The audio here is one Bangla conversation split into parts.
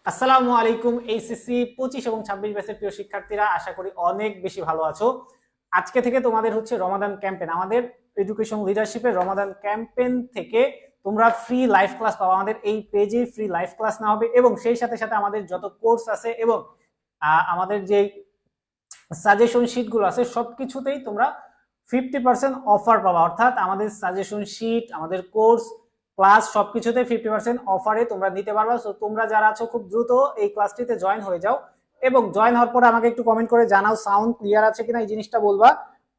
আসসালামু আলাইকুম। এইচএসসি 25 এবং 26 ব্যাচের প্রিয় শিক্ষার্থীরা, আশা করি অনেক বেশি ভালো আছো। আজকে থেকে তোমাদের হচ্ছে রমাদান ক্যাম্পেইন, আমাদের এডুকেশন লিডারশিপের রমাদান ক্যাম্পেইন থেকে তোমরা ফ্রি লাইভ ক্লাস পাবো। আমাদের এই পেজে ফ্রি লাইভ ক্লাস নেওয়া হবে এবং সেই সাথে সাথে আমাদের যত কোর্স আছে এবং আমাদের যে সাজেশন শিট গুলো আছে সবকিছুতেই তোমরা 50% অফার পাবা। অর্থাৎ আমাদের সাজেশন শিট, আমাদের কোর্স, ক্লাস সবকিছুতে 50% অফারে তোমরা নিতে পারবা। সো তোমরা যারা আছো খুব দ্রুত এই ক্লাসটিতে জয়েন হয়ে যাও এবং জয়েন হওয়ার পরে আমাকে একটু কমেন্ট করে জানাও সাউন্ড ক্লিয়ার আছে কিনা, এই জিনিসটা বলবা।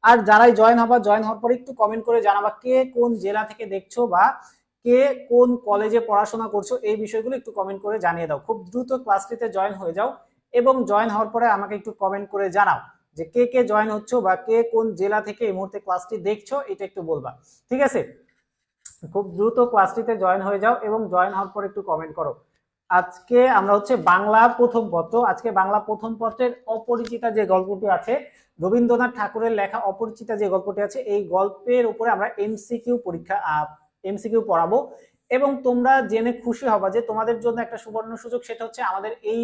আর যারাই জয়েন হবা, জয়েন হওয়ার পরে একটু কমেন্ট করে জানাবা কে কোন জেলা থেকে দেখছো বা কে কোন কলেজে পড়াশোনা করছো, এই বিষয়গুলো একটু কমেন্ট করে জানিয়ে দাও। খুব দ্রুত ক্লাসটিতে জয়েন হয়ে যাও এবং জয়েন হওয়ার পরে আমাকে একটু কমেন্ট করে জানাও যে কে কে জয়েন হচ্ছো বা কে কোন জেলা থেকে এই মুহূর্তে ক্লাসটি দেখছো, এটা একটু বলবা। ঠিক আছে, খুব দ্রুত ক্লাসটিতে জয়েন হয়ে যাও এবং জয়েন হওয়ার পর একটু কমেন্ট করো। আজকে আমরা হচ্ছে বাংলা প্রথম পত্র, আজকে বাংলা প্রথম পত্রের অপরিচিতা যে গল্পটি আছে, রবীন্দ্রনাথ ঠাকুরের লেখা অপরিচিতা যে গল্পটি আছে, এই গল্পের উপরে আমরা এমসিকিউ পড়াবো। এবং তোমরা জেনে খুশি হবা যে তোমাদের জন্য একটা সুবর্ণ সুযোগ, সেটা হচ্ছে আমাদের এই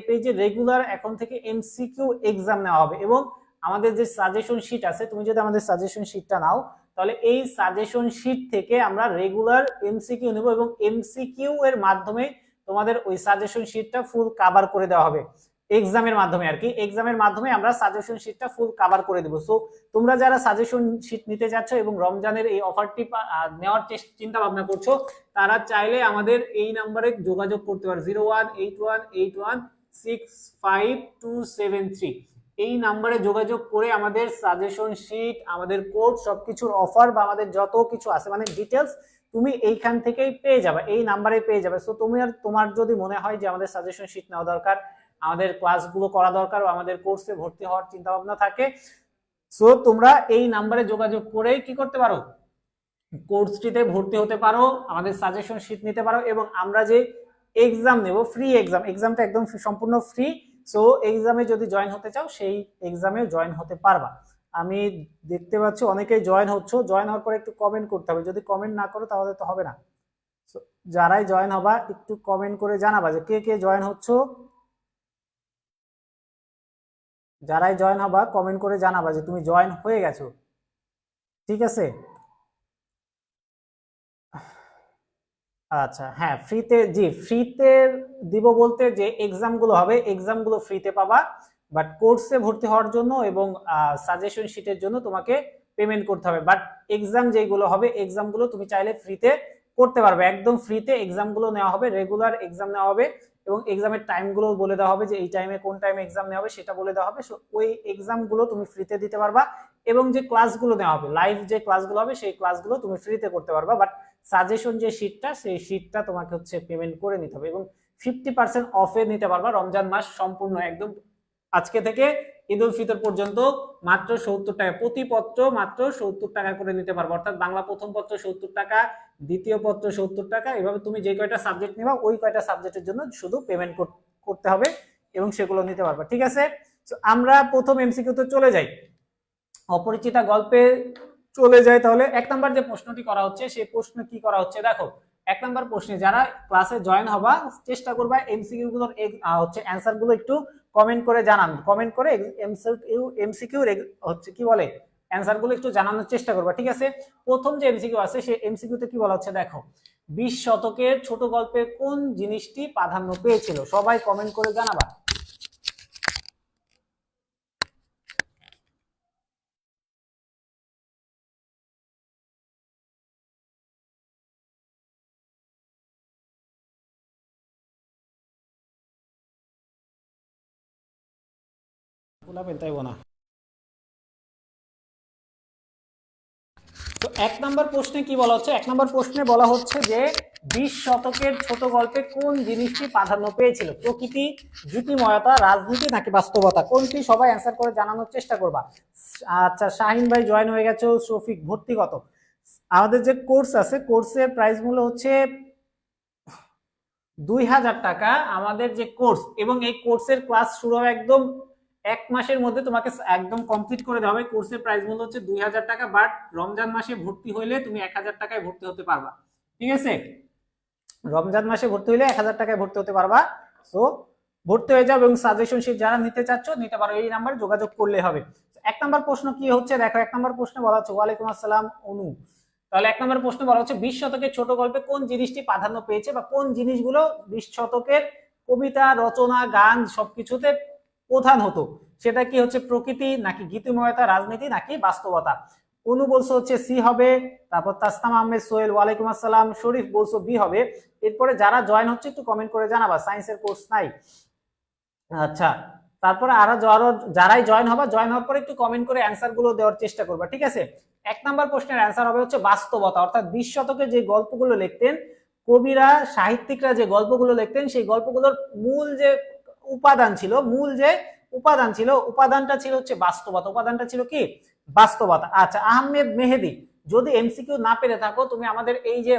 পেজে রেগুলার এখন থেকে এমসিকিউ এক্সাম নেওয়া হবে। এবং আমাদের যে সাজেশন শিট আছে, তুমি যদি আমাদের সাজেশন শিটটা নাও তাহলে এই সাজেশন শিট থেকে আমরা রেগুলার এমসিকিউ নেব এবং এমসিকিউ এর মাধ্যমে তোমাদের ওই সাজেশন শিটটা ফুল কভার করে দেওয়া হবে এক্সামের মাধ্যমে। আর কি এক্সামের মাধ্যমে আমরা সাজেশন শিটটা ফুল কভার করে দেব। সো তোমরা যারা সাজেশন শিট নিতে যাচ্ছ এবং রমজানের এই অফারটি নেওয়ার চিন্তা ভাবনা করছো, তারা চাইলে আমাদের এই নাম্বারে যোগাযোগ করতে পারো 018181652273। এই নাম্বারে যোগাযোগ করে আমাদের সাজেশন শিট, আমাদের কোর্স সবকিছুর অফার বা আমাদের যত কিছু আছে মানে ডিটেলস তুমি এইখান থেকেই পেয়ে যাবে, এই নাম্বারে পেয়ে যাবে। সো তোমার যদি মনে হয় যে আমাদের সাজেশন শিট নেওয়া দরকার, আমাদের ক্লাসগুলো করা দরকার বা আমাদের কোর্সে ভর্তি হওয়ার চিন্তা ভাবনা থাকে, সো তোমরা এই নাম্বারে যোগাযোগ করে কি করতে পারো, কোর্সটিতে ভর্তি হতে পারো, আমাদের সাজেশন শিট নিতে পারো এবং আমরা যে এক্সাম নেব, ফ্রি এক্সামটা একদম সম্পূর্ণ ফ্রি। সো এক্সামে যদি জয়েন হতে চাও সেই এক্সামেও জয়েন হতে পারবা। আমি দেখতে পাচ্ছি অনেকেই জয়েন হচ্ছ, জয়েন হওয়ার পরে একটু কমেন্ট করতে হবে, যদি কমেন্ট না করো তাহলে তো হবে না। যারাই জয়েন হবা একটু কমেন্ট করে জানাবা যে কে কে জয়েন হচ্ছ। যারাই জয়েন হবা কমেন্ট করে জানাবা যে তুমি জয়েন হয়ে গেছো। ঠিক আছে, আচ্ছা হ্যাঁ, ফ্রিতে দিব বলতে যে এক্সামগুলো হবে, এক্সামগুলো ফ্রিতে পাবা, বাট কোর্সে ভর্তি হওয়ার জন্য এবং সাজেশন শিটের জন্য তোমাকে পেমেন্ট করতে হবে। বাট এক্সাম যেগুলো হবে, এক্সামগুলো তুমি চাইলে ফ্রিতে করতে পারবে, একদম ফ্রিতে এক্সামগুলো নেওয়া হবে, রেগুলার এক্সাম নেওয়া হবে এবং এক্সামের টাইমগুলো বলে দেওয়া হবে যে এই টাইমে কোন টাইমে এক্সাম নেওয়া হবে সেটা বলে দেওয়া হবে। ওই এক্সামগুলো তুমি ফ্রিতে দিতে পারবা এবং যে ক্লাসগুলো নেওয়া হবে, লাইভ যে ক্লাসগুলো হবে সেই ক্লাসগুলো তুমি ফ্রিতে করতে পারবা। বাট সাজেশন যে শিটটা, সেই শিটটা তোমাকে হচ্ছে পেমেন্ট করে নিতে হবে এবং 50% অফে নিতে পারবা রমজান মাস সম্পূর্ণ একদম আজকে থেকে ঈদ উল ফিতর পর্যন্ত মাত্র 70 টাকা প্রতি পত্র, মাত্র 70 টাকা করে নিতে পারবো। অর্থাৎ বাংলা প্রথম পত্র 70 টাকা, দ্বিতীয় পত্র 70 টাকা, এভাবে তুমি যে কয়টা সাবজেক্ট নিবা ওই কয়টা সাবজেক্টের জন্য শুধু পেমেন্ট করতে হবে এবং সেগুলো নিতে পারবা। ঠিক আছে, আমরা প্রথম এমসিকিউতে চলে যাই, অপরিচিতা গল্পে চলে যায়। তাহলে 1 নাম্বার যে প্রশ্নটি করা হচ্ছে সেই প্রশ্ন কি করা হচ্ছে দেখো। 1 নাম্বার প্রশ্নে যারা ক্লাসে জয়েন হবা চেষ্টা করবা এমসিকিউ গুলোর হচ্ছে অ্যানসার গুলো একটু কমেন্ট করে জানান, কমেন্ট করে এমসিকিউ হচ্ছে কি বলে অ্যানসার গুলো একটু জানানোর চেষ্টা করবা। ঠিক আছে, প্রথম যে এমসিকিউ আছে সেই এমসিকিউতে কি বলা হচ্ছে দেখো, 20 শতকের ছোট গল্পে কোন জিনিসটি প্রাধান্য পেয়েছিল, সবাই কমেন্ট করে জানাবা। তাই না, তো 1 নাম্বার প্রশ্নে কি বলা হচ্ছে, 1 নাম্বার প্রশ্নে বলা হচ্ছে যে 20 শতকের ছোট গল্পে কোন জিনিসটি প্রাধান্য পেয়েছিল, প্রকৃতি, জ্যোতিময়তা, রাজনীতি নাকি বাস্তবতা, কোনটি, সবাই অ্যান্সার করে জানানোর চেষ্টা করবা। আচ্ছা শাহিন ভাই জয়েন হয়ে গেছে, শফিক ভর্তি কত, আমাদের যে কোর্স আছে কোর্সের প্রাইস মূল্য হচ্ছে 2000 টাকা আমাদের যে কোর্স, এবং এই কোর্সের ক্লাস শুরু হবে একদম 1 মাসের মধ্যে, তোমাকে একদম কমপ্লিট করে দেওয়া হবে। কোর্সের প্রাইস মূল্য হচ্ছে 2000 টাকা, বাট রমজান মাসে ভর্তি হইলে তুমি 1000 টাকায় ভর্তি হতে পারবা। ঠিক আছে, রমজান মাসে ভর্তি হলে 1000 টাকায় ভর্তি হতে পারবা। সো ভর্তি হয়ে যাও এবং সাজেশন শিট যারা নিতে চাচ্ছ নিতে পারো, এই নাম্বারে যোগাযোগ করলে হবে। 1 নম্বর প্রশ্ন কি হচ্ছে দেখো, 1 নম্বর প্রশ্নে বলা হচ্ছে, ওয়ালাইকুম আসসালাম অনু। তাহলে 1 নম্বর প্রশ্নে বলা হচ্ছে 20 শতকের ছোট গল্পে কোন জিনিসটি প্রাধান্য পেয়েছে, বা কোন জিনিসগুলো 20 শতকের কবিতা রচনা গান সবকিছুতে প্রধান হতো, সেটা কি হচ্ছে প্রকৃতি নাকি গীতিময়তা রাজনীতি নাকি বাস্তবতা। অনু বলছো হচ্ছে সি হবে, তারপর তাসনাম আহমেদ সোহেল ওয়ালাইকুম আসসালাম, শরীফ বলছো বি হবে। এরপরে যারা জয়েন হচ্ছে একটু কমেন্ট করে জানাবা, সায়েন্সের কোর্স নাই। আচ্ছা, তারপরে আরো যারাই জয়েন হবা, জয়েন হওয়ার পরে একটু কমেন্ট করে অ্যান্সার গুলো দেওয়ার চেষ্টা করবা, ঠিক আছে। 1 নম্বর প্রশ্নের অ্যান্সার হবে হচ্ছে বাস্তবতা, অর্থাৎ 20 শতকে যে গল্পগুলো লিখতেন কবিরা সাহিত্যিকরা, যে গল্পগুলো লিখতেন সেই গল্পগুলোর মূল যে উপাদান ছিল, উপাদানটা ছিল হচ্ছে বাস্তবতা, উপাদানটা ছিল কি বাস্তবতা। আচ্ছা, আহমেদ মেহেদি, যদি এমসিকিউ না পেরে থাকো তুমি আমাদের এই যে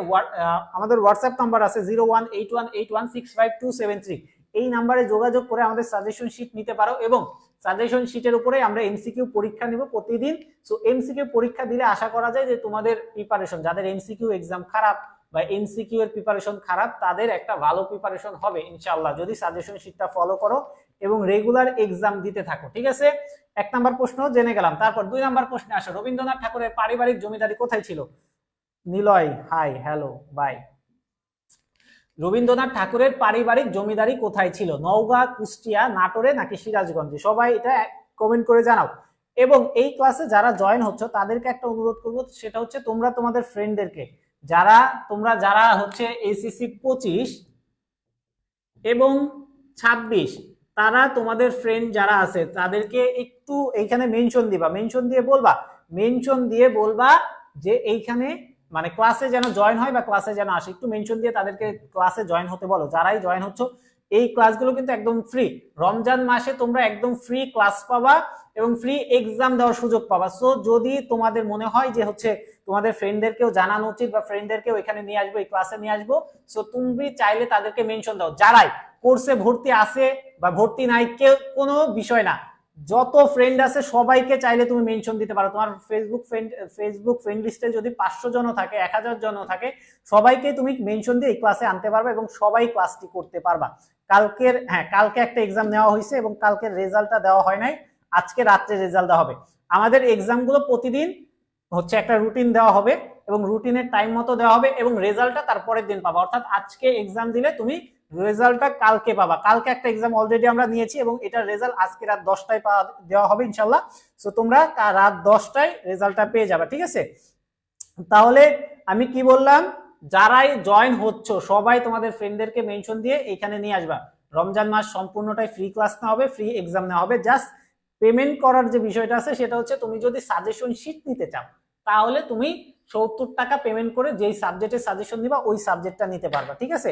আমাদের হোয়াটসঅ্যাপ নাম্বার আছে 018181652273, এই নাম্বারে যোগাযোগ করে আমাদের সাজেশন শিট নিতে পারো, এবং সাজেশন শিটের উপরে আমরা এমসিকিউ পরীক্ষা নিব প্রতিদিন। সো এমসিকিউ পরীক্ষা দিলে আশা করা যায় যে তোমাদের প্রিপারেশন, যাদের এমসিকিউ এক্সাম খারাপ বা এমসিকিউ এর প্রিপারেশন খারাপ, তাদের একটা ভালো প্রিপারেশন হবে ইনশাআল্লাহ, যদি সাজেশন শিটটা ফলো করো এবং রেগুলার এক্সাম দিতে থাকো, ঠিক আছে। 1 নম্বর প্রশ্ন জেনে গেলাম। তারপর 2 নম্বর প্রশ্নে আসো, রবীন্দ্রনাথ ঠাকুরের পারিবারিক জমিদারি কোথায় ছিল। Niloy hi hello bye. Rabindranath ঠাকুরের পারিবারিক জমিদারি কোথায় ছিল, নওগাঁ, কুষ্টিয়া, নাটোরে নাকি সিরাজগঞ্জে। সবাই এটা কমেন্ট করে জানাও। এবং এই ক্লাসে যারা জয়েন হচ্ছে তাদেরকে একটা অনুরোধ করবো, সেটা হচ্ছে তোমরা তোমাদের ফ্রেন্ডদেরকে, যারা হচ্ছে এসএসসি 25 এবং 26, তারা তোমাদের ফ্রেন্ড যারা আছে তাদেরকে একটু এইখানে মেনশন দিয়ে বলবা যে এইখানে মানে ক্লাসে যেন জয়েন হয় বা ক্লাসে যেন আসে, একটু মেনশন দিয়ে তাদেরকে ক্লাসে জয়েন হতে বলো। যারাই জয়েন হচ্ছে, এই ক্লাসগুলো কিন্তু একদম ফ্রি, রমজান মাসে তোমরা একদম ফ্রি ক্লাস পাবা এবং ফ্রি এক্সাম দেওয়ার সুযোগ পাবা। সো যদি তোমাদের মনে হয় যে হচ্ছে তোমাদের ফ্রেন্ডদেরকেও জানানো উচিত বা ফ্রেন্ডদেরকেও এখানে নিয়ে আসবো, এই ক্লাসে নিয়ে আসবো, সো তুমি চাইলে তাদেরকে মেনশন দাও। যারাই কোর্সে ভর্তি আছে বা ভর্তি নাই, কেউ কোনো বিষয় না, যত ফ্রেন্ড আছে সবাইকে চাইলে তুমি মেনশন দিতে পারো। তোমার ফেসবুক ফ্রেন্ড লিস্টে যদি 500 জন থাকে, 1000 জন থাকে, সবাইকে তুমি মেনশন দিয়ে এই ক্লাসে আনতে পারবা এবং সবাই ক্লাসটি করতে পারবা। কালকে একটা এক্সাম নেওয়া হয়েছে এবং কালকের রেজাল্টটা দেওয়া হয় নাই, আজকে রাত্রে রেজাল্ট দেওয়া হবে। আমাদের এক্সামগুলো প্রতিদিন হচ্ছে একটা রুটিন দেওয়া হবে এবং রুটিনের টাইম মতো দেওয়া হবে এবং রেজাল্টটা তারপরের দিন পাবা। অর্থাৎ আজকে এক্সাম দিলে তুমি রেজাল্টটা কালকে পাবা। কালকে একটা এক্সাম অলরেডি আমরা নিয়েছি এবং এটার রেজাল্ট আজকে রাত 10টায় দেওয়া হবে ইনশাল্লাহ। সো তোমরা রাত 10টায় রেজাল্টটা পেয়ে যাবে, ঠিক আছে। তাহলে আমি কি বললাম, যারাই জয়েন হচ্ছ সবাই তোমাদের ফ্রেন্ডদেরকে মেনশন দিয়ে এখানে নিয়ে আসবা। রমজান মাস সম্পূর্ণটাই ফ্রি ক্লাস নেওয়া হবে, ফ্রি এক্সাম নেওয়া হবে। জাস্ট পেমেন্ট করার যে বিষয়টা আছে সেটা হচ্ছে, তুমি যদি সাজেশন শিট নিতে চাও তাহলে তুমি 70 টাকা পেমেন্ট করে যেই সাবজেক্টে সাজেশন দিবা ওই সাবজেক্টটা নিতে পারবা, ঠিক আছে।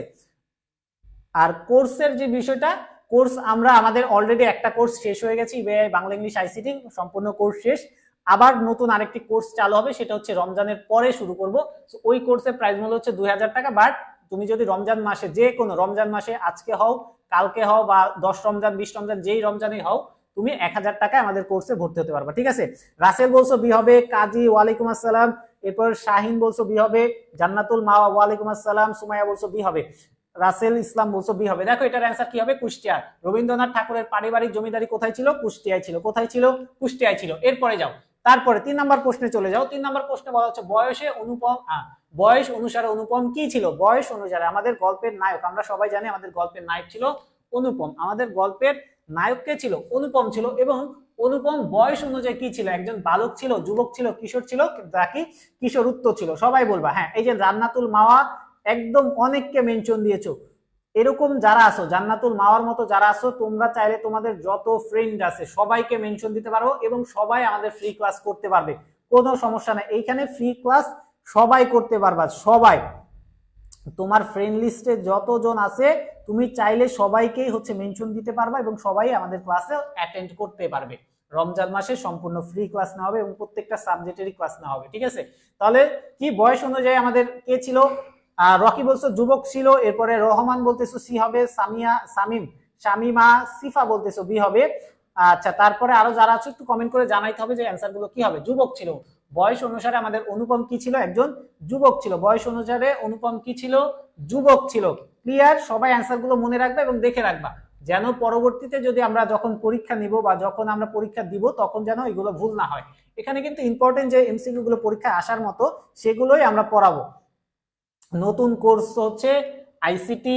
আর কোর্সের যে বিষয়টা, কোর্স আমরা আমাদের অলরেডি একটা কোর্স শেষ হয়ে গেছে, ইবিআই বাংলা ইংলিশ আইসিটি সম্পূর্ণ কোর্স শেষ। আবার নতুন আরেকটি কোর্স চালু হবে, সেটা হচ্ছে রমজানের পরে শুরু করব। ওই কোর্সের প্রাইস মূল্য হচ্ছে 2000 টাকা। বাট তুমি যদি রমজান মাসে, যে কোনো রমজান মাসে, আজকে হও কালকে হও বা 10 রমজান 20 রমজান যেই রমজানই হও, তুমি 1000 টাকায় আমাদের কোর্সে ভর্তি হতে পারবা, ঠিক আছে। রাসেল বলছো বি হবে, কাজী ওয়ালাইকুম আসসালাম, এরপর শাহিন বলছো বি হবে, জান্নাতুল মাওয়া ওয়ালাইকুম আসসালাম, সুমাইয়া বলছো বি হবে, রাসেল ইসলাম বলছো বি হবে। দেখো এটার অ্যান্সার কি হবে, কুষ্টিয়া। রবীন্দ্রনাথ ঠাকুরের পারিবারিক জমিদারি কোথায় ছিল, কুষ্টিয়ায় ছিল। কোথায় ছিল, কুষ্টিয়ায় ছিল। এরপরে যাও, তারপরে 3 নম্বর প্রশ্নে চলে যাও। 3 নম্বর প্রশ্নে বলা হচ্ছে বয়স অনুসারে অনুপম কি ছিল। বয়স অনুসারে আমাদের গল্পের নায়ক, আমরা সবাই জানি আমাদের গল্পের নায়ক ছিল অনুপম। আমাদের গল্পের নায়ক কে ছিল, অনুপম ছিল। এবং অনুপম বয়স অনুযায়ী কি ছিল, একজন বালক ছিল, যুবক ছিল, কিশোর ছিল নাকি কিশোরুত্ত ছিল, সবাই বলবা। হ্যাঁ, এই যে জান্নাতুল মাওয়া একদম অনেককে মেনশন দিয়েছো। এরকম যারা আছো, জান্নাতুল মাওয়ার মতো যারা আছো, তোমরা চাইলে তোমাদের যত ফ্রেন্ড আছে সবাইকে মেনশন দিতে পারো এবং সবাই আমাদের ফ্রি ক্লাস করতে পারবে, কোনো সমস্যা নাই। এইখানে ফ্রি ক্লাস সবাই করতে পারবা, সবাই। তোমার ফ্রেন্ড লিস্টে যতজন আছে তুমি চাইলে সবাইকেই হচ্ছে মেনশন দিতে পারবা এবং সবাই আমাদের ক্লাসে অ্যাটেন্ড করতে পারবে। রমজান মাসে সম্পূর্ণ ফ্রি ক্লাস নেওয়া হবে এবং প্রত্যেকটা সাবজেক্টেরই ক্লাস নেওয়া হবে, ঠিক আছে। তাহলে কি বয়স অনুযায়ী আমাদের কে ছিল, রকি বলছো যুবক ছিল। এরপরে রহমান বলতেছো সি হবে, শামিমা সিফা বলতেছো বি হবে। আচ্ছা, তারপরে আরো যারা আছে একটু কমেন্ট করে জানাইতে হবে যে অ্যান্সার গুলো কি হবে। যুবক ছিল, বয়স অনুসারে আমাদের অনুপম কি ছিল, একজন যুবক ছিল। বয়স অনুসারে অনুপম কি ছিল, যুবক ছিল। ক্লিয়ার? সবাই অ্যান্সার গুলো মনে রাখবা এবং দেখে রাখবা, যেন পরবর্তীতে যদি আমরা যখন পরীক্ষা নিব বা যখন আমরা পরীক্ষা দিব তখন যেন এগুলো ভুল না হয়। এখানে কিন্তু ইম্পর্টেন্ট যে এমসিকিউ গুলো পরীক্ষায় আসার মতো সেগুলোই আমরা পড়াবো। নতুন কোর্স হচ্ছে আইসিটি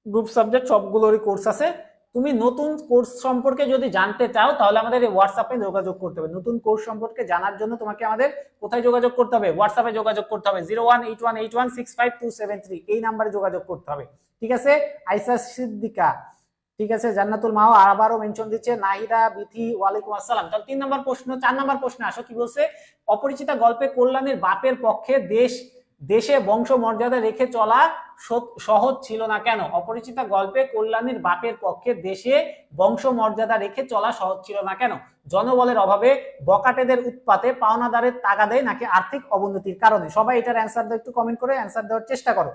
গ্রুপ সাবজেক্ট সবগুলোরই কোর্স আছে। তুমি নতুন কোর্স সম্পর্কে যদি জানতে চাও তাহলে আমাদের এই হোয়াটসঅ্যাপে যোগাযোগ করতে হবে। নতুন কোর্স সম্পর্কে জানার জন্য তোমাকে আমাদের কোথায় যোগাযোগ করতে হবে? হোয়াটসঅ্যাপে যোগাযোগ করতে হবে, 018181652273 এই নাম্বারে যোগাযোগ করতে হবে। ঠিক আছে? আইসা সিদ্দিকা, ঠিক আছে, জান্নাতুল মাও আবারও মেনশন দিচ্ছে, নাহিদা বিথি, ওয়ালাইকুম আসসালাম। তাহলে 3 নম্বর প্রশ্ন। 4 নম্বর প্রশ্নে আসো, কি বলছে? অপরিচিতা গল্পে কল্যাণীর বাপের পক্ষে দেশে বংশ মর্যাদা রেখে চলা সহজ ছিল না কেন? অপরিচিতা গল্পে কল্যাণীর বাপের পক্ষে দেশে বংশ মর্যাদা রেখে চলা সহজ ছিল না কেন? জনবলের অভাবে, বকাটেদের উৎপাতে, পাওনাদারের তাগাদে, নাকি আর্থিক অবনতির কারণে? সবাই এটার অ্যান্সার দাও, একটু কমেন্ট করে অ্যান্সার দেওয়ার চেষ্টা করো।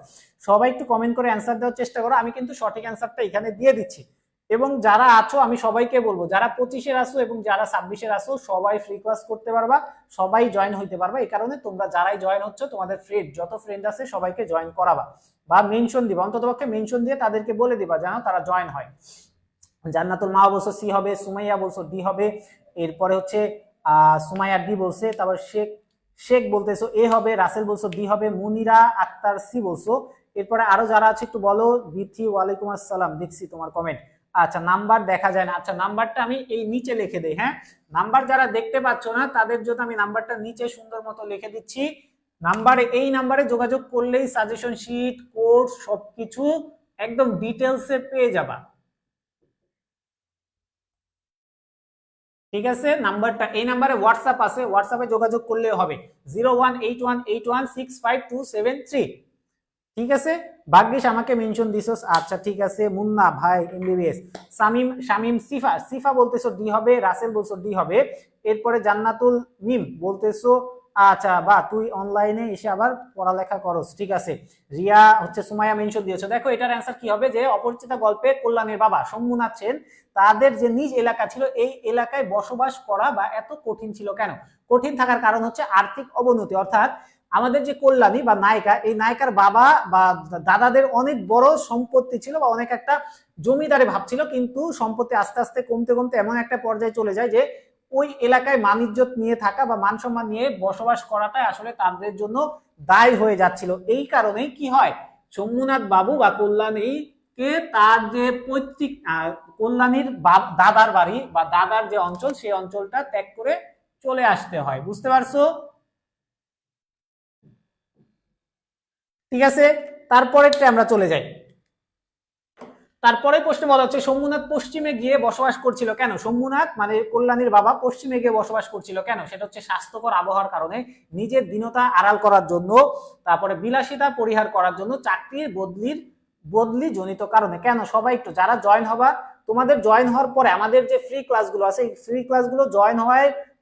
সবাই একটু কমেন্ট করে অ্যান্সার দেওয়ার চেষ্টা করো। আমি কিন্তু সঠিক অ্যান্সারটা এখানে দিয়ে দিচ্ছি। এবং যারা আছো আমি সবাইকে বলবো, যারা 25-এর আছো এবং যারা 26-এর আছো সবাই ফ্রি ক্লাস করতে পারবা, সবাই জয়েন হইতে পারবা। এই কারণে তোমরা যারাই জয়েন হচ্ছে তোমাদের ফ্রেন্ড যত ফ্রেন্ড আছে সবাইকে জয়েন করাবা বা মেনশন দিবা, অন্ততপক্ষে মেনশন দিয়ে তাদেরকে বলে দিবা যেন তারা জয়েন হয়। জান্নাতুল মা বলছো সি হবে, সুমাইয়া বলছো ডি হবে, এরপরে হচ্ছে সুমাইয়া ডি বলছে, তারপর শেখ বলতেছো এ হবে, রাসেল বলছো বি হবে, মুনিরা আক্তার সি বলছো। এরপরে আরো যারা আছে একটু বলো। বিথি, ওয়ালাইকুম আসসালাম, দেখছি তোমার কমেন্ট। আচ্ছা, নাম্বার দেখা যায় না। আচ্ছা, নাম্বারটা আমি এই নিচে লিখে দেই। হ্যাঁ, নাম্বার যারা দেখতে পাচ্ছ না তাদের জন্য আমি নাম্বারটা নিচে সুন্দর মতো লিখে দিচ্ছি। নাম্বারে, এই নাম্বারে যোগাযোগ করলেই সাজেশন শিট, কোর্স সবকিছু একদম ডিটেলসে পেয়ে যাবা। ঠিক আছে? নাম্বারটা, এই নাম্বারে হোয়াটসঅ্যাপ আছে, হোয়াটসঅ্যাপে যোগাযোগ করলে হবে 018181652273। ঠিক আছে? ভাগ্যিস আমাকে মেনশন দিছস। আচ্ছা ঠিক আছে, মুন্না ভাই এমবিবিএস, শামিম সিফা বলতেছো ডি হবে, রাসেল বলছো ডি হবে। এরপরে জান্নাতুল মিম বলতেছো আচ্ছা বা তুই অনলাইনে এসে আবার পড়ালেখা করস। ঠিক আছে। রিয়া হচ্ছে সুমাইয়া মেনশন দিয়েছো। দেখো এটার অ্যান্সার কি হবে, যে অপরিচিতা গল্পে কল্যাণীর বাবা শম্ভুনাথ সেন তাদের যে নিজ এলাকা ছিল এই এলাকায় বসবাস করা বা এত কঠিন ছিল কেন? কঠিন থাকার কারণ হচ্ছে আর্থিক অবনতি। অর্থাৎ আমাদের যে কল্যাণী বা নায়িকা, এই নায়িকার বাবা বা দাদাদের অনেক বড় সম্পত্তি ছিল বা অনেক একটা জমিদারি ভাব ছিল, কিন্তু সম্পত্তি আস্তে আস্তে কমতে কমতে এমন একটা পর্যায়ে চলে যায় যে ওই এলাকায় মান ইজ্জত নিয়ে থাকা বা মান সম্মান নিয়ে বসবাস করাটাই আসলে তাদের জন্য দায় হয়ে যাচ্ছিল। এই কারণে কি হয়, শম্ভুনাথ বাবু বা কল্যাণীকে তার যে পৈতৃক কল্যাণীর দাদার বাড়ি বা দাদার যে অঞ্চল সেই অঞ্চলটা ত্যাগ করে চলে আসতে হয়। বুঝতে পারছো? ঠিক আছে, তারপরেরটা আমরা চলে যাই। তারপরে প্রশ্ন বলা হচ্ছে শম্ভুনাথ পশ্চিমে গিয়ে বসবাস করছিল কেন? শম্ভুনাথ মানে কল্যাণীর বাবা পশ্চিমে গিয়ে বসবাস করছিল কেন? সেটা হচ্ছে স্বাস্থ্যকর আবহাওয়ার কারণে, নিজের দীনতা আড়াল করার জন্য, তারপরে বিলাসিতা পরিহার করার জন্য, চাকরির বদলি জনিত কারণে। কেন? সবাই একটু যারা জয়েন হবা, তোমাদের জয়েন হওয়ার পরে আমাদের যে ফ্রি ক্লাসগুলো আছে এই ফ্রি ক্লাসগুলো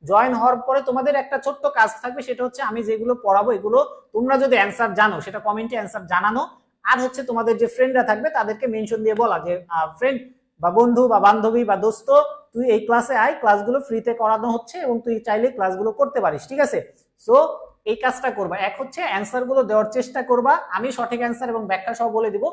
জয়েন হওয়ার পরে তোমাদের একটা ছোট্ট কাজ থাকবে, সেটা হচ্ছে আমি যেগুলো পড়াবো এগুলো তোমরা যদি অ্যান্সার জানো সেটা কমেন্টে অ্যান্সার জানানো, আর হচ্ছে তোমাদের যে ফ্রেন্ডরা থাকবে তাদেরকে মেনশন দিয়ে বলা যে ফ্রেন্ড বা বন্ধু বা বান্ধবী বা দোস্ত তুই এই ক্লাসে আয়, ক্লাসগুলো ফ্রিতে করানো হচ্ছে এবং তুই চাইলে ক্লাসগুলো করতে পারিস। ঠিক আছে? সো এই কাজটা করবা। এক হচ্ছে অ্যান্সার গুলো দেওয়ার চেষ্টা করবা, আমি সঠিক অ্যান্সার এবং ব্যাখ্যা সহ বলে দিব,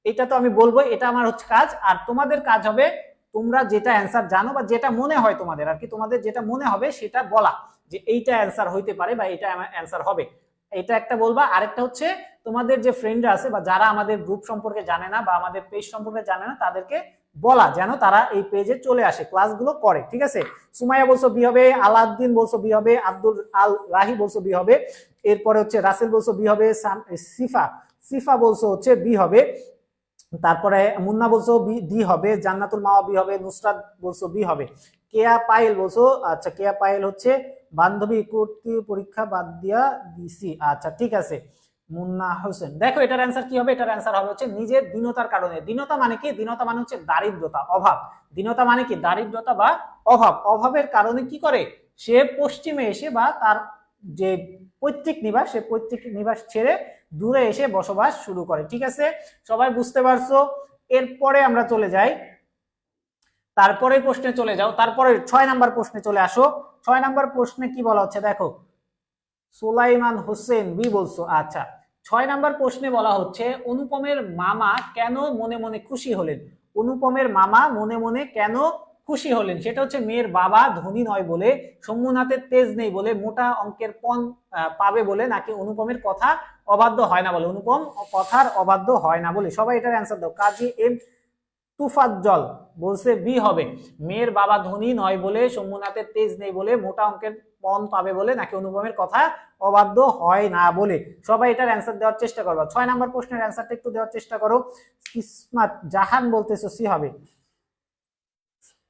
এটা তো আমি বলবো, এটা আমার হচ্ছে কাজ। আর তোমাদের কাজ হবে তোমরা যেটা অ্যান্সার জানো বা যেটা মনে হয় তোমাদের আর কি, তোমাদের যেটা মনে হবে সেটা বলা, যে এইটা অ্যান্সার হইতে পারে বা এটা অ্যান্সার হবে, এটা একটা বলবা। আরেকটা হচ্ছে তোমাদের যে ফ্রেন্ডরা আছে বা যারা আমাদের গ্রুপ সম্পর্কে জানে না বা আমাদের পেজ সম্পর্কে জানে না তাদেরকে বলা যেন তারা এই পেজে চলে আসে, ক্লাসগুলো করে। ঠিক আছে? সুমাইয়া বলছো বি হবে, আলাউদ্দিন বলছো বি হবে, আব্দুল আল রাহি বলছো বি হবে, এরপরে হচ্ছে রাসেল বলছো বি হবে, সিফা বলছো হচ্ছে বি হবে, তারপরে মুন্না বলছো ডি হবে, জান্নাতুল মাওয়া বি হবে, নুসরাত বলছো বি হবে, কেয়া পায়েল বলছো আচ্ছা কেয়া পায়েল হচ্ছে বান্ধবী কর্তৃ পরীক্ষা বাদ দিয়া দিছি। আচ্ছা ঠিক আছে। মুন্না হোসেন, দেখো এটার অ্যান্সার কি হবে? এটার অ্যান্সার হবে হচ্ছে নিজের দীনতার কারণে। দীনতা মানে কি? দীনতা মানে হচ্ছে দারিদ্রতা, অভাব। দীনতা মানে কি? দারিদ্রতা বা অভাব। অভাবের কারণে কি করে সে পশ্চিমে এসে বা তার যে পৈতৃক নিবাস সে পৈতৃক নিবাস ছেড়ে দূরে এসে বসবাস শুরু করে। ঠিক আছে? সবাই বুঝতে পারছো? এরপরে আমরা চলে যাই তারপরে প্রশ্নে চলে যাও, তারপরে 6 নাম্বার প্রশ্নে চলে আসো। 6 নাম্বার প্রশ্নে কি বলা হচ্ছে দেখো, সুলাইমান হোসেন বি বলছো। আচ্ছা, 6 নাম্বার প্রশ্নে বলা হচ্ছে অনুপমের মামা কেন মনে মনে খুশি হলেন। অনুপমের মামা মনে মনে কেন খুশি হলেন, সেটা হচ্ছে মেয়ের বাবা ধনী নয় বলে, শম্ভুনাথের তেজ নেই বলে, মোটা অঙ্কের পণ পাবে বলে, নাকি অনুপমের কথা অবাধ্য হয় না বলে। অনুপম কথার অবাধ্য হয় না বলে। সবাই এটার অ্যান্সার দাও। কাজী এম তুফাজ্জল বলছে বি হবে, মেয়ের বাবা ধনী নয় বলে, শম্ভুনাথের তেজ নেই বলে, মোটা অঙ্কের পণ পাবে বলে, নাকি অনুপমের কথা অবাধ্য হয় না বলে। সবাই এটার অ্যান্সার দেওয়ার চেষ্টা করবা। 6 নাম্বার প্রশ্নের অ্যান্সারটা একটু দেওয়ার চেষ্টা করো। কিসমত জাহান বলতেছো সি হবে।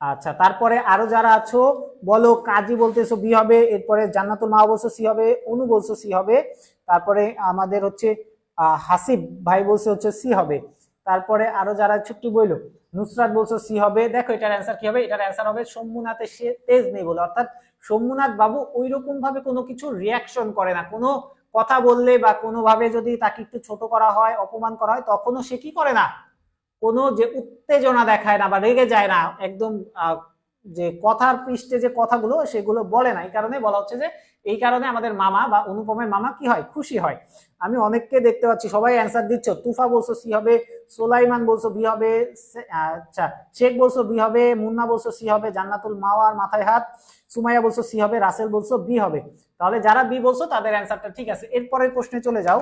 আচ্ছা, তারপরে আরো যারা আছো বলো। কাজী বলতেছো বি হবে, এরপরে জান্নাতুল মা বলছো সি হবে, অনু বলছো সি হবে, তারপরে আমাদের হচ্ছে হাসিব ভাই বলছে হচ্ছে সি হবে। তারপরে আরো যারা ছুটি বইলো, নুসরাত বলছো সি হবে। দেখো এটার অ্যান্সার কি হবে, এটার অ্যান্সার হবে শম্ভুনাথের সে তেজ নেই বলে, অর্থাৎ শম্ভুনাথ বাবু ওই রকম ভাবে কোনো কিছু রিয়াকশন করে না। কোনো কথা বললে বা কোনোভাবে যদি তাকে একটু ছোট করা হয়, অপমান করা হয়, তখনও সে কি করে না, কোনো যে উত্তেজনা দেখায় না বা রেগে যায় না, একদম যে কথার পৃষ্ঠে যে কথাগুলো সেগুলো বলে না। এই কারণে বলা হচ্ছে যে এই কারণে আমাদের মামা বা অনুপমের মামা কি হয়, খুশি হয়। আমি অনেককে দেখতে পাচ্ছি সবাই অ্যান্সার দিচ্ছ। তুফা বলছো সি হবে, সোলাইমান বলছো বি হবে, আচ্ছা শেখ বলছো বি হবে, মুন্না বলছো সি হবে, জান্নাতুল মাওয়ার মাথায় হাত, সুমাইয়া বলছো সি হবে, রাসেল বলছো বি হবে। তাহলে যারা বি বলছো তাদের অ্যান্সারটা ঠিক আছে। এরপরের প্রশ্নে চলে যাও।